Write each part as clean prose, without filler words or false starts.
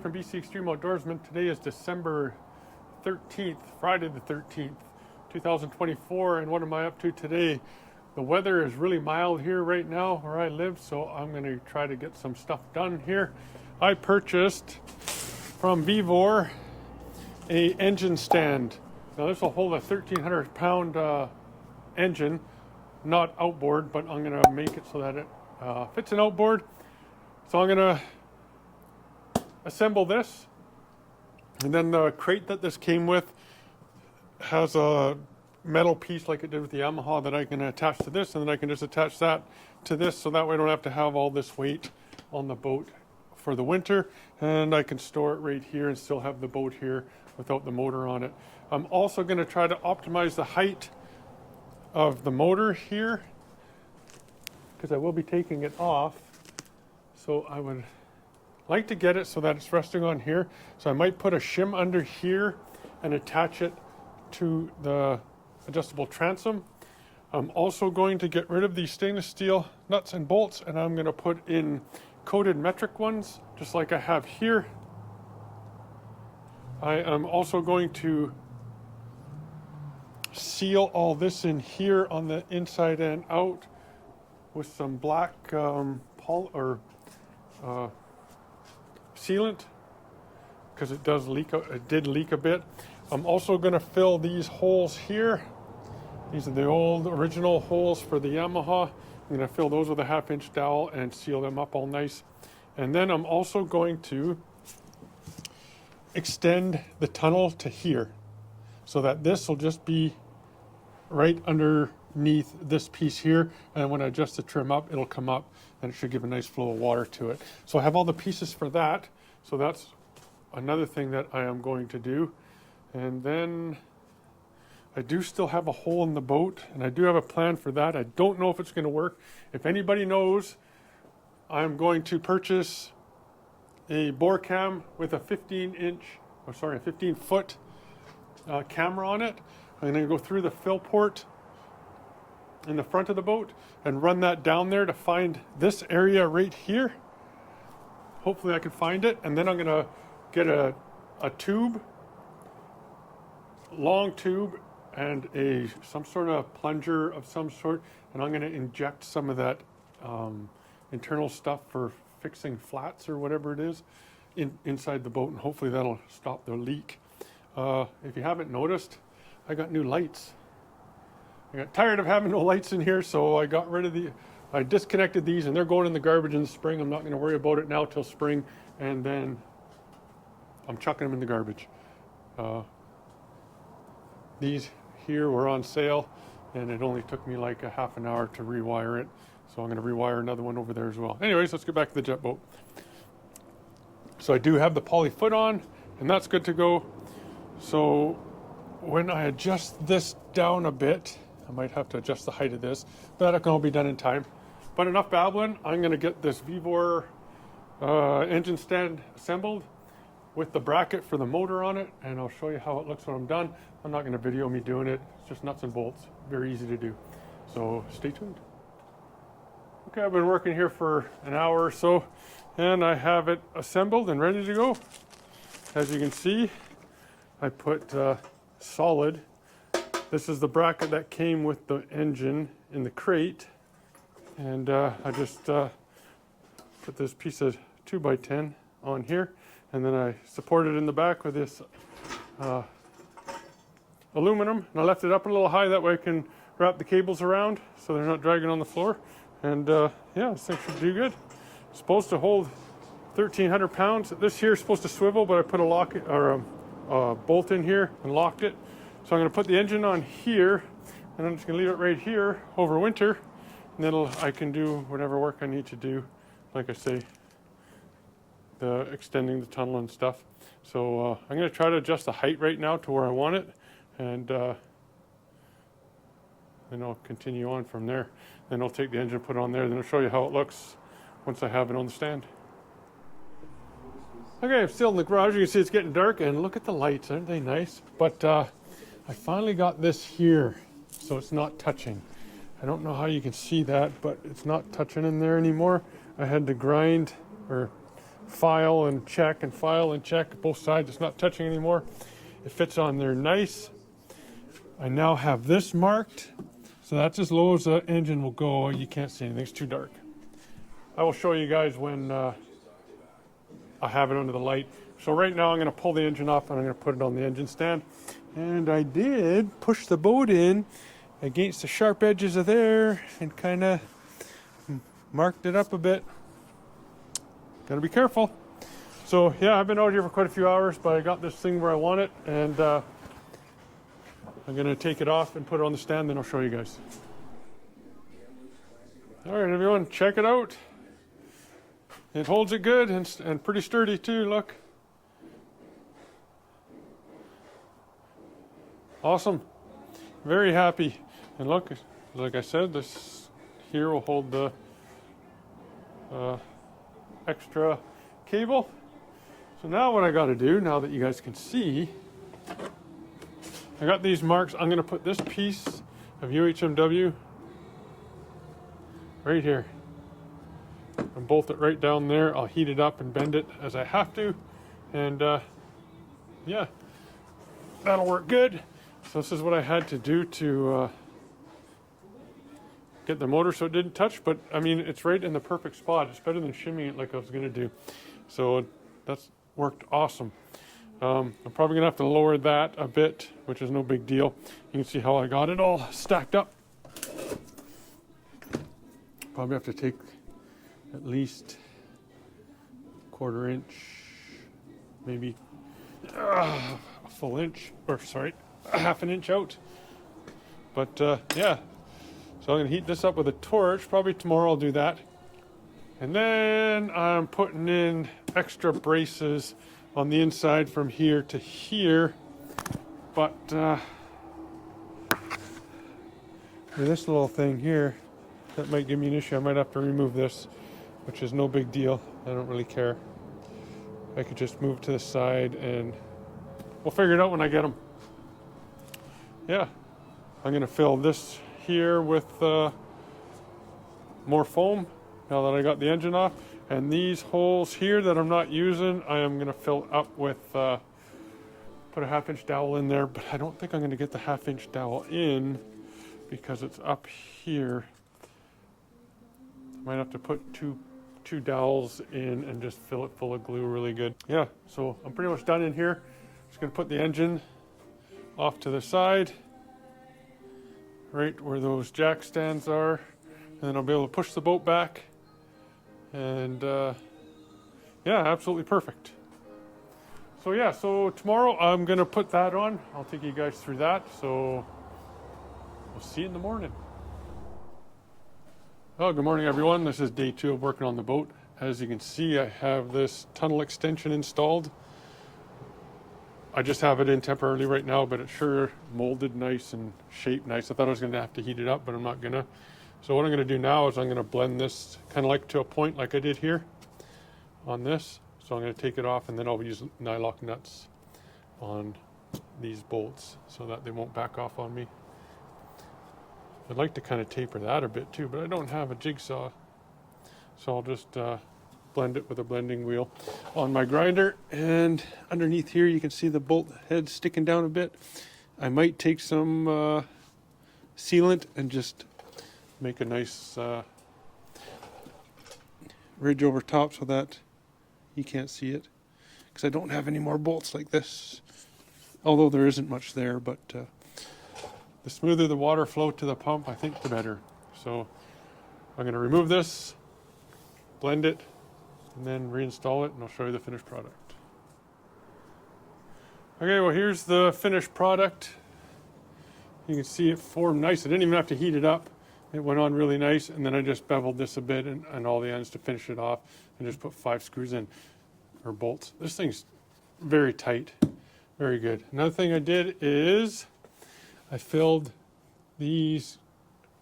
from BC Extreme Outdoorsman. Today is December 13th, Friday the 13th, 2024. And what am I up to today? The weather is really mild here right now where I live, so I'm going to try to get some stuff done here. I purchased from Vivor a engine stand. Now this will hold a 1,300 pound engine, not outboard, but I'm going to make it so that it fits an outboard. So I'm going to assemble this, and then the crate that this came with has a metal piece like it did with the Yamaha that I can attach to this, and then I can just attach that to this, so that way I don't have to have all this weight on the boat for the winter, and I can store it right here and still have the boat here without the motor on it. I'm also going to try to optimize the height of the motor here because I will be taking it off, so I would like to get it so that it's resting on here. So I might put a shim under here and attach it to the adjustable transom. I'm also going to get rid of these stainless steel nuts and bolts, and I'm going to put in coated metric ones just like I have here. I am also going to seal all this in here on the inside and out with some black sealant, because it does leak. It did leak a bit. I'm also going to fill these holes here. These are the old original holes for the Yamaha. I'm going to fill those with a 1/2-inch dowel and seal them up all nice. And then I'm also going to extend the tunnel to here so that this will just be right underneath this piece here, and when I adjust the trim up, it'll come up and it should give a nice flow of water to it. So I have all the pieces for that, so that's another thing that I am going to do. And then I do still have a hole in the boat, and I do have a plan for that. I don't know if it's going to work. If anybody knows, I'm going to purchase a bore cam with a 15-foot camera on it. I'm going to go through the fill port in the front of the boat and run that down there to find this area right here. Hopefully I can find it, and then I'm going to get a tube, long tube, and some sort of plunger of some sort, and I'm going to inject some of that internal stuff for fixing flats or whatever it is inside the boat, and hopefully that'll stop the leak. If you haven't noticed, I got new lights. I got tired of having no lights in here, so I got rid of I disconnected these, and they're going in the garbage in the spring. I'm not going to worry about it now till spring, and then I'm chucking them in the garbage. These here were on sale, and it only took me like a half an hour to rewire it, so I'm going to rewire another one over there as well. Anyways, let's get back to the jet boat. So I do have the poly foot on, and that's good to go. So when I adjust this down a bit, I might have to adjust the height of this, but that can all be done in time. But enough babbling. I'm going to get this Vivor engine stand assembled with the bracket for the motor on it, and I'll show you how it looks when I'm done. I'm not going to video me doing it. It's just nuts and bolts. Very easy to do. So stay tuned. Okay, I've been working here for an hour or so, and I have it assembled and ready to go. As you can see, I put solid. This is the bracket that came with the engine in the crate, and I just put this piece of 2x10 on here, and then I support it in the back with this aluminum, and I left it up a little high, that way I can wrap the cables around so they're not dragging on the floor. And yeah, this thing should do good. It's supposed to hold 1,300 pounds. This here is supposed to swivel, but I put a bolt in here and locked it. So I'm going to put the engine on here, and I'm just going to leave it right here over winter, and then I can do whatever work I need to do, like I say, the extending the tunnel and stuff. So I'm going to try to adjust the height right now to where I want it, and then I'll continue on from there. Then I'll take the engine, put it on there, then I'll show you how it looks once I have it on the stand. Okay, I'm still in the garage. You can see it's getting dark, and look at the lights. Aren't they nice? But I finally got this here, so it's not touching. I don't know how you can see that, but it's not touching in there anymore. I had to grind or file and check both sides. It's not touching anymore. It fits on there nice. I now have this marked, so that's as low as the engine will go. You can't see anything, it's too dark. I will show you guys when I have it under the light. So right now I'm going to pull the engine off and I'm going to put it on the engine stand. And I did push the boat in against the sharp edges of there and kind of marked it up a bit. Got to be careful. So yeah, I've been out here for quite a few hours, but I got this thing where I want it, and I'm going to take it off and put it on the stand, then I'll show you guys. All right, everyone, check it out. It holds it good and pretty sturdy too, look. Awesome. Very happy. And look, like I said, this here will hold the extra cable. So now what I got to do, now that you guys can see, I got these marks. I'm going to put this piece of UHMW right here and bolt it right down there. I'll heat it up and bend it as I have to, and yeah, that'll work good. So this is what I had to do to get the motor so it didn't touch, but I mean, it's right in the perfect spot. It's better than shimmying it like I was going to do. So that's worked awesome. I'm probably gonna have to lower that a bit, which is no big deal. You can see how I got it all stacked up. Probably have to take at least a 1/4 inch, maybe a full inch, or sorry, a 1/2 inch out. But yeah, so I'm gonna heat this up with a torch. Probably tomorrow I'll do that. And then I'm putting in extra braces on the inside from here to here, but with this little thing here, that might give me an issue. I might have to remove this, which is no big deal. I don't really care. I could just move to the side and we'll figure it out when I get them. Yeah, I'm gonna fill this here with more foam now that I got the engine off. And these holes here that I'm not using, I am going to fill up with, put a 1/2 inch dowel in there, but I don't think I'm going to get the 1/2 inch dowel in because it's up here. I might have to put two dowels in and just fill it full of glue really good. Yeah, so I'm pretty much done in here. Just going to put the engine off to the side, right where those jack stands are, and then I'll be able to push the boat back. And yeah, absolutely perfect. So yeah, so tomorrow I'm gonna put that on. I'll take you guys through that. So we'll see you in the morning. Oh, good morning everyone. This is day 2 of working on the boat. As you can see, I have this tunnel extension installed. I just have it in temporarily right now, but it's sure molded nice and shaped nice. I thought I was gonna have to heat it up, but I'm not gonna. So what I'm going to do now is I'm going to blend this kind of like to a point like I did here on this. So I'm going to take it off and then I'll use nylock nuts on these bolts so that they won't back off on me. I'd like to kind of taper that a bit too, but I don't have a jigsaw. So I'll just blend it with a blending wheel on my grinder. And underneath here you can see the bolt head sticking down a bit. I might take some sealant and just make a nice ridge over top so that you can't see it, because I don't have any more bolts like this, although there isn't much there, but the smoother the water flow to the pump, I think the better. So I'm going to remove this, blend it, and then reinstall it, and I'll show you the finished product. Okay, well here's the finished product. You can see it formed nice. I didn't even have to heat it up. It went on really nice, and then I just beveled this a bit and all the ends to finish it off, and just put 5 screws in, or bolts. This thing's very tight, very good. Another thing I did is I filled these,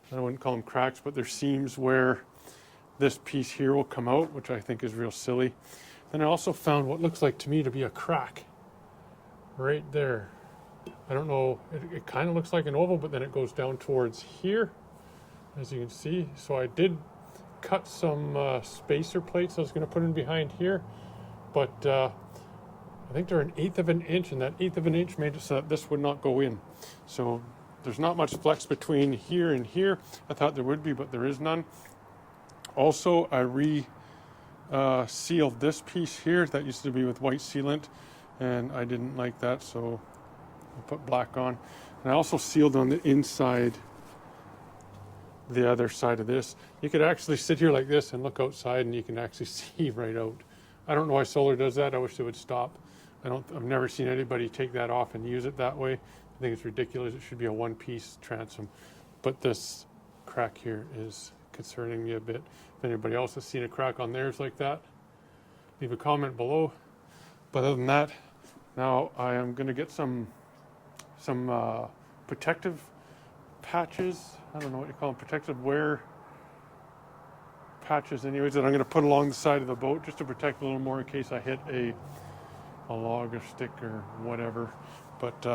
I wouldn't call them cracks, but they're seams where this piece here will come out, which I think is real silly. Then I also found what looks like to me to be a crack right there. I don't know, it kind of looks like an oval, but then it goes down towards here, as you can see. So I did cut some spacer plates I was going to put in behind here, but I think they're 1/8 of an inch, and that 1/8 of an inch made it so that this would not go in. So there's not much flex between here and here. I thought there would be, but there is none. Also, I sealed this piece here. That used to be with white sealant, and I didn't like that, so I put black on. And I also sealed on the inside, the other side of this. You could actually sit here like this and look outside, and you can actually see right out. I don't know why solar does that. I wish it would stop. I've never seen anybody take that off and use it that way. I think it's ridiculous. It should be a one-piece transom. But this crack here is concerning me a bit. If anybody else has seen a crack on theirs like that, leave a comment below. But other than that, now I am going to get some protective patches. I don't know what you call them, protective wear patches anyways, that I'm going to put along the side of the boat just to protect a little more in case I hit a log or stick or whatever. But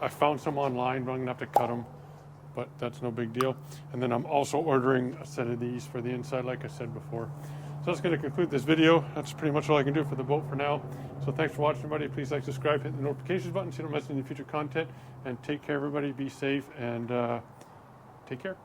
I found some online, but I'm going to have to cut them, but that's no big deal. And then I'm also ordering a set of these for the inside, like I said before. So that's going to conclude this video. That's pretty much all I can do for the boat for now. So thanks for watching, everybody. Please like, subscribe, hit the notifications button so you don't miss any future content. And take care, everybody. Be safe and take care.